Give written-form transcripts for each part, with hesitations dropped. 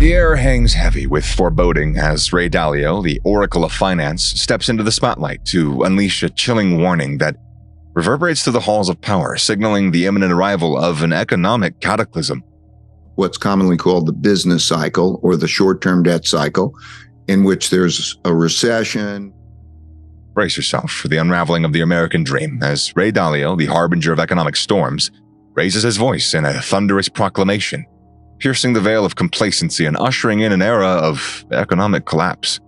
The air hangs heavy with foreboding as Ray Dalio, the oracle of finance, steps into the spotlight to unleash a chilling warning that reverberates through the halls of power, signaling the imminent arrival of an economic cataclysm. What's commonly called the business cycle or the short-term debt cycle, in which there's a recession. Brace yourself for the unraveling of the American dream as Ray Dalio, the harbinger of economic storms, raises his voice in a thunderous proclamation, piercing the veil of complacency and ushering in an era of economic collapse.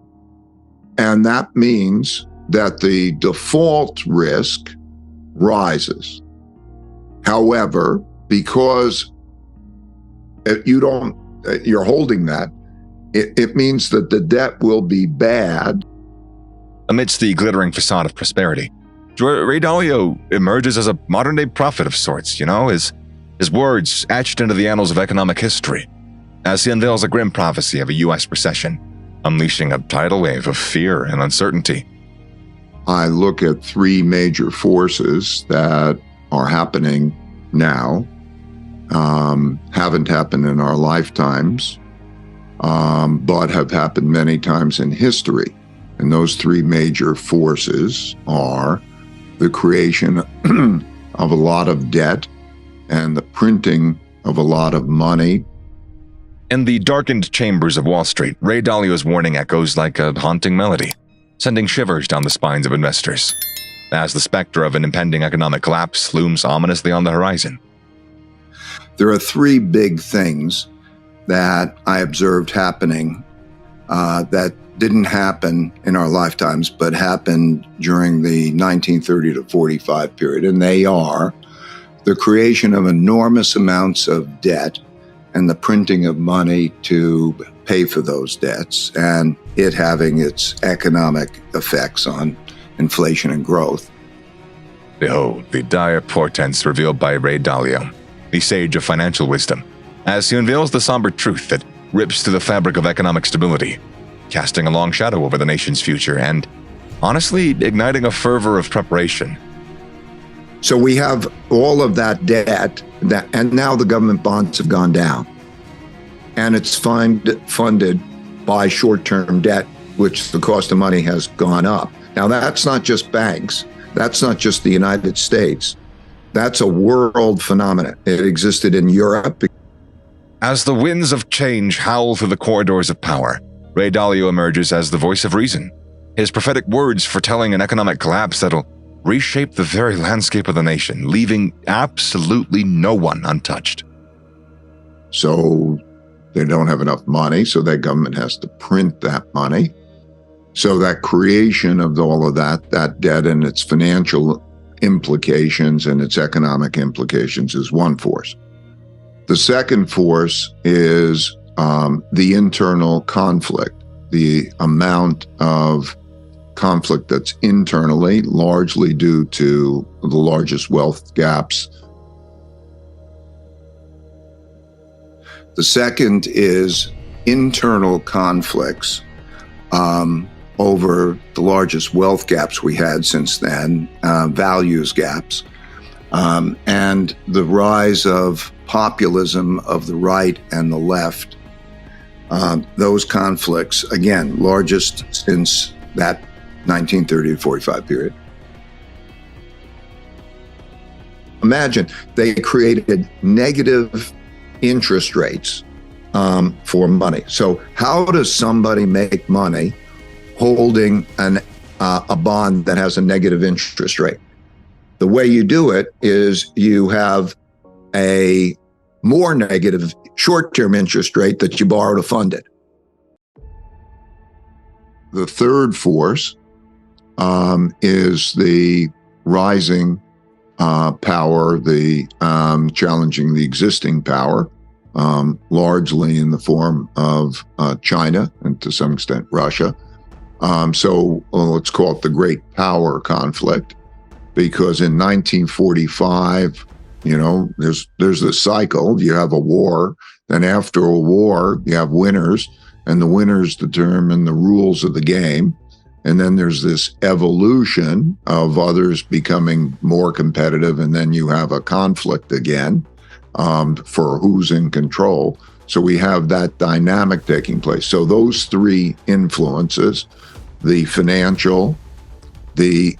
And that means that the default risk rises. However, because you're holding that, it means that the debt will be bad. Amidst the glittering facade of prosperity, Ray Dalio emerges as a modern-day prophet of sorts, his words etched into the annals of economic history, as he unveils a grim prophecy of a U.S. recession, unleashing a tidal wave of fear and uncertainty. I look at three major forces that are happening now, haven't happened in our lifetimes, but have happened many times in history. And those three major forces are the creation of a lot of debt and the printing of a lot of money. In the darkened chambers of Wall Street, Ray Dalio's warning echoes like a haunting melody, sending shivers down the spines of investors, as the specter of an impending economic collapse looms ominously on the horizon. There are three big things that I observed happening that didn't happen in our lifetimes, but happened during the 1930 to 45 period. And they are the creation of enormous amounts of debt and the printing of money to pay for those debts, and it having its economic effects on inflation and growth. Behold, the dire portents revealed by Ray Dalio, the sage of financial wisdom, as he unveils the somber truth that rips through the fabric of economic stability, casting a long shadow over the nation's future and, honestly, igniting a fervor of preparation. So we have all of that debt, and now the government bonds have gone down. And it's funded by short-term debt, which the cost of money has gone up. Now, that's not just banks. That's not just the United States. That's a world phenomenon. It existed in Europe. As the winds of change howl through the corridors of power, Ray Dalio emerges as the voice of reason, his prophetic words foretelling an economic collapse that'll reshape the very landscape of the nation, leaving absolutely no one untouched. So they don't have enough money, so that government has to print that money. So that creation of all of that debt and its financial implications and its economic implications is one force. The second force is the internal conflict, the amount of conflict that's internally, largely due to the largest wealth gaps. The second is internal conflicts over the largest wealth gaps we had since then, values gaps, and the rise of populism of the right and the left. Those conflicts, again, largest since that 1930 to 45 period. Imagine they created negative interest rates for money. So how does somebody make money holding a bond that has a negative interest rate? The way you do it is you have a more negative short-term interest rate that you borrow to fund it. The third force is the rising power, the challenging the existing power, largely in the form of China and to some extent Russia. So let's call it the great power conflict, because in 1945, there's this cycle. You have a war, then after a war, you have winners, and the winners determine the rules of the game. And then there's this evolution of others becoming more competitive, and then you have a conflict again for who's in control. So we have that dynamic taking place. So those three influences, the financial, the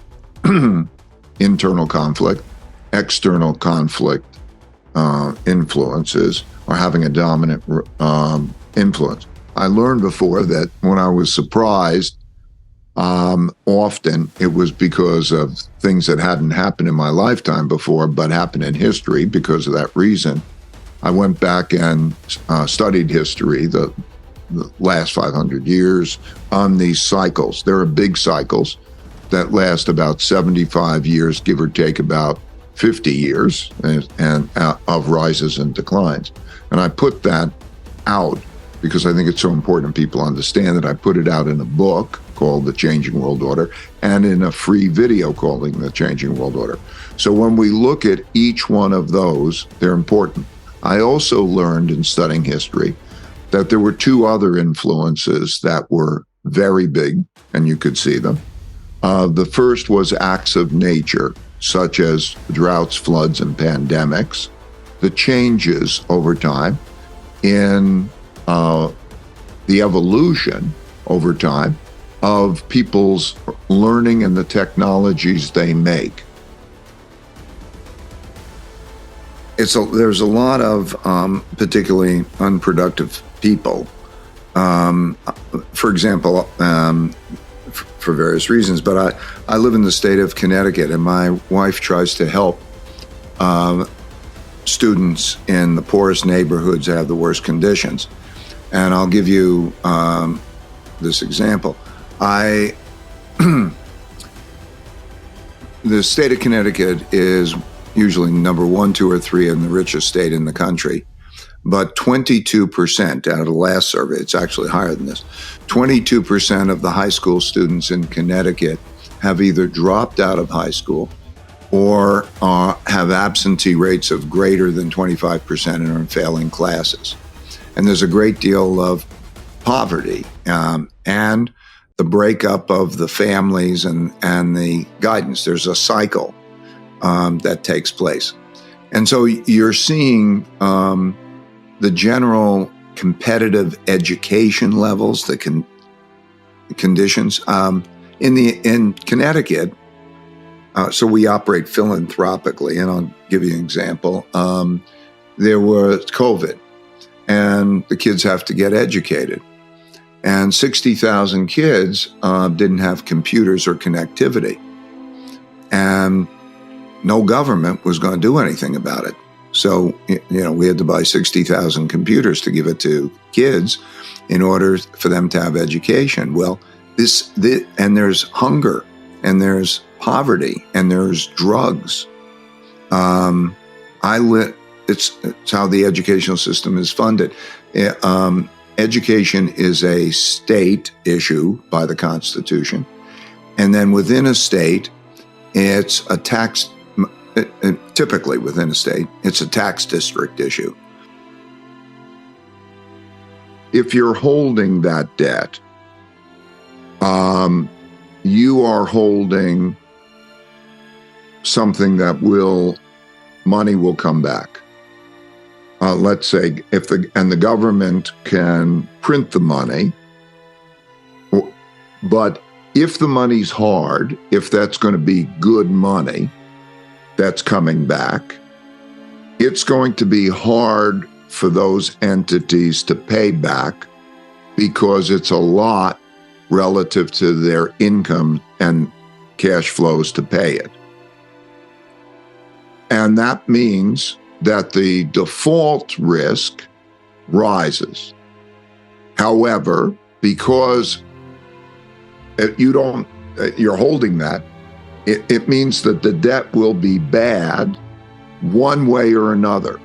internal conflict, external conflict influences are having a dominant influence. I learned before that when I was surprised, often it was because of things that hadn't happened in my lifetime before, but happened in history. Because of that reason, I went back and studied history, the last 500 years, on these cycles. There are big cycles that last about 75 years, give or take about 50 years, and of rises and declines. And I put that out because I think it's so important people understand that. I put it out in a book called The Changing World Order and in a free video called The Changing World Order. So when we look at each one of those, they're important. I also learned in studying history that there were two other influences that were very big, and you could see them. The first was acts of nature, such as droughts, floods, and pandemics, the changes over time in the evolution over time of people's learning and the technologies they make. There's a lot of particularly unproductive people, for example, for various reasons, but I live in the state of Connecticut, and my wife tries to help students in the poorest neighborhoods that have the worst conditions. And I'll give you this example. The state of Connecticut is usually number 1, 2, or 3 in the richest state in the country. But 22% out of the last survey, it's actually higher than this, 22% of the high school students in Connecticut have either dropped out of high school or have absentee rates of greater than 25% and are in failing classes. And there's a great deal of poverty and the breakup of the families and the guidance. There's a cycle that takes place. And so you're seeing the general competitive education levels, the conditions in Connecticut. So we operate philanthropically, and I'll give you an example. There was COVID, and the kids have to get educated. And 60,000 kids didn't have computers or connectivity. And no government was going to do anything about it. So, we had to buy 60,000 computers to give it to kids in order for them to have education. Well, and there's hunger, and there's poverty, and there's drugs. It's how the educational system is funded. Education is a state issue by the Constitution. And then within a state, it's a tax. Typically within a state, it's a tax district issue. If you're holding that debt, you are holding something that money will come back. Let's say the government can print the money, but if the money's hard, if that's going to be good money that's coming back, it's going to be hard for those entities to pay back because it's a lot relative to their income and cash flows to pay it. And that means that the default risk rises. However, because you're holding that, it means that the debt will be bad one way or another.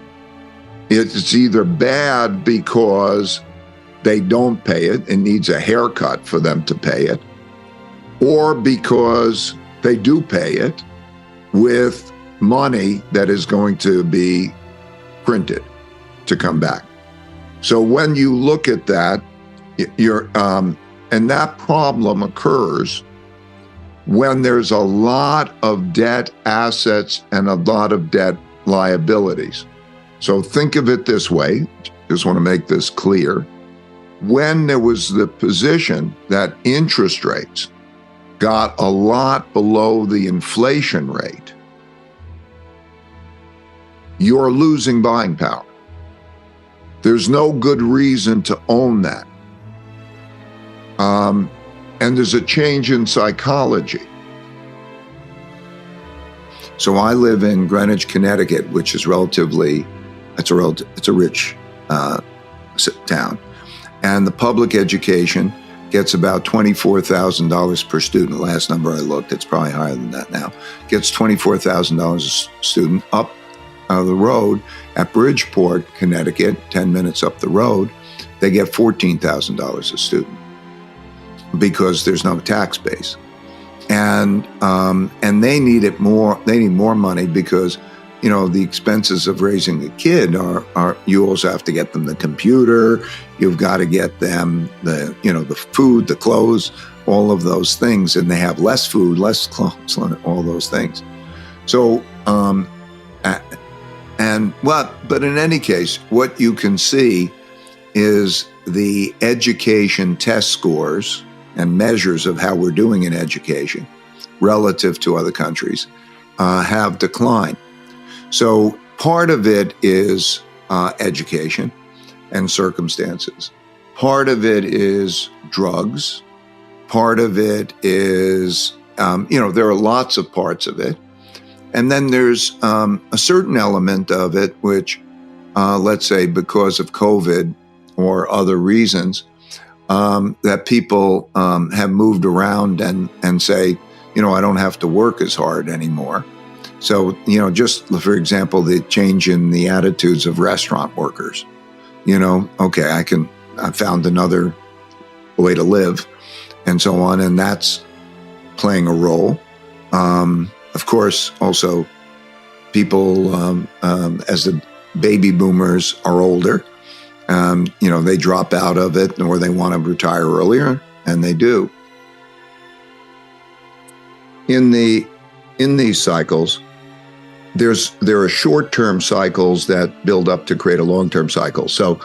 It's either bad because they don't pay it and needs a haircut for them to pay it, or because they do pay it with money that is going to be printed to come back. So when you look at that, and that problem occurs when there's a lot of debt assets and a lot of debt liabilities. So think of it this way. just want to make this clear. When there was the position that interest rates got a lot below the inflation rate, you're losing buying power. There's no good reason to own that. And there's a change in psychology. So I live in Greenwich, Connecticut, which is it's a rich town. And the public education gets about $24,000 per student. Last number I looked, it's probably higher than that now. Gets $24,000 a student. Up the road at Bridgeport, Connecticut, 10 minutes up the road, they get $14,000 a student because there's no tax base. And they need it more. They need more money because, you know, the expenses of raising a kid are you also have to get them the computer. You've got to get them the food, the clothes, all of those things. And they have less food, less clothes, all those things. So, but in any case, what you can see is the education test scores and measures of how we're doing in education relative to other countries have declined. So part of it is education and circumstances. Part of it is drugs. Part of it is, there are lots of parts of it. And then there's a certain element of it, which, let's say because of COVID or other reasons, that people have moved around and say, I don't have to work as hard anymore. So, just for example, the change in the attitudes of restaurant workers, okay, I found another way to live and so on. And that's playing a role. Of course, also people, as the baby boomers are older, they drop out of it or they want to retire earlier, and they do. In these cycles, there are short-term cycles that build up to create a long-term cycle. So,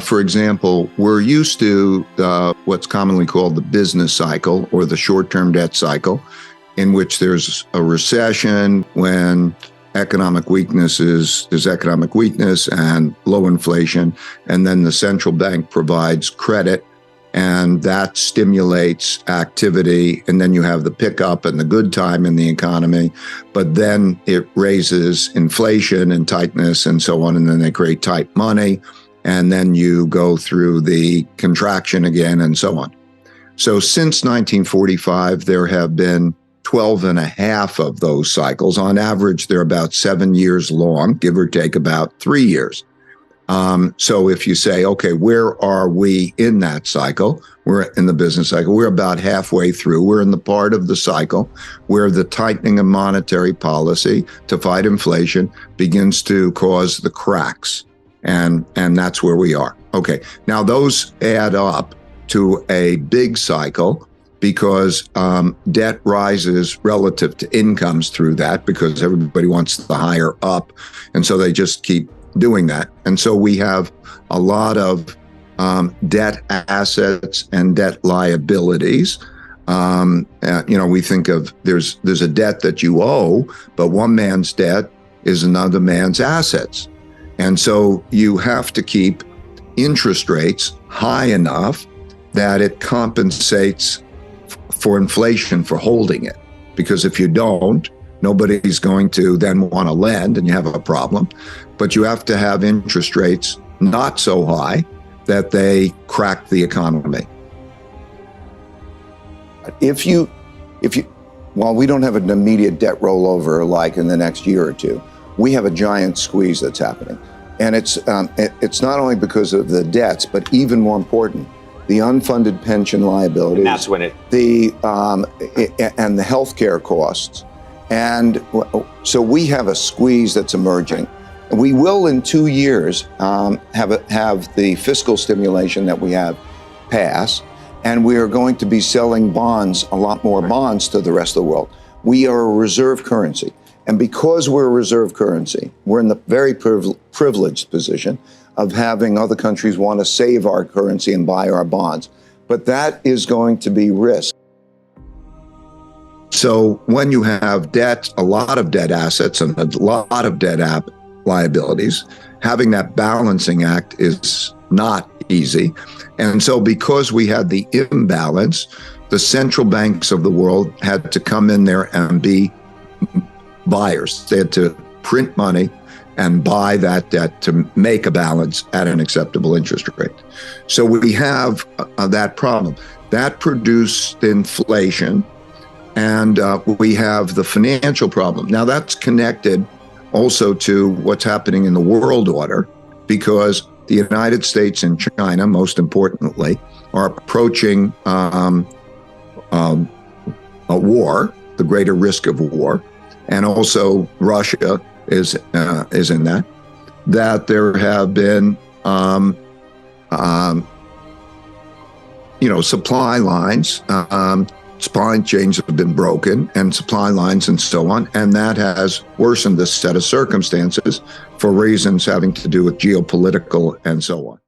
for example, we're used to what's commonly called the business cycle or the short-term debt cycle, in which there's a recession when there's economic weakness and low inflation, and then the central bank provides credit, and that stimulates activity, and then you have the pickup and the good time in the economy, but then it raises inflation and tightness and so on, and then they create tight money, and then you go through the contraction again and so on. So since 1945, there have been 12 and a half of those cycles. On average, they're about 7 years long, give or take about 3 years. So if you say, okay, where are we in that cycle? We're in the business cycle. We're about halfway through. We're in the part of the cycle where the tightening of monetary policy to fight inflation begins to cause the cracks. And that's where we are. Okay, now those add up to a big cycle because debt rises relative to incomes through that because everybody wants the higher up. And so they just keep doing that. And so we have a lot of debt assets and debt liabilities. We think of there's a debt that you owe, but one man's debt is another man's assets. And so you have to keep interest rates high enough that it compensates for inflation for holding it. Because if you don't, nobody's going to then want to lend and you have a problem. But you have to have interest rates not so high that they crack the economy. While we don't have an immediate debt rollover like in the next year or two, we have a giant squeeze that's happening. And it's not only because of the debts, but even more important, the unfunded pension liabilities. And that's when and the healthcare costs. And so we have a squeeze that's emerging. We will in 2 years have the fiscal stimulation that we have pass, and we are going to be selling bonds, a lot more bonds to the rest of the world. We are a reserve currency. And because we're a reserve currency, we're in the very privileged position of having other countries want to save our currency and buy our bonds. But that is going to be risk. So when you have debt, a lot of debt assets and a lot of debt liabilities, having that balancing act is not easy. And so because we had the imbalance, the central banks of the world had to come in there and be buyers. They had to print money and buy that debt to make a balance at an acceptable interest rate. So we have that problem. That produced inflation, and we have the financial problem. Now that's connected also to what's happening in the world order, because the United States and China, most importantly, are approaching a war, the greater risk of war, and also Russia is in that. That there have been, supply lines, supply chains have been broken, and supply lines and so on, and that has worsened this set of circumstances for reasons having to do with geopolitical and so on.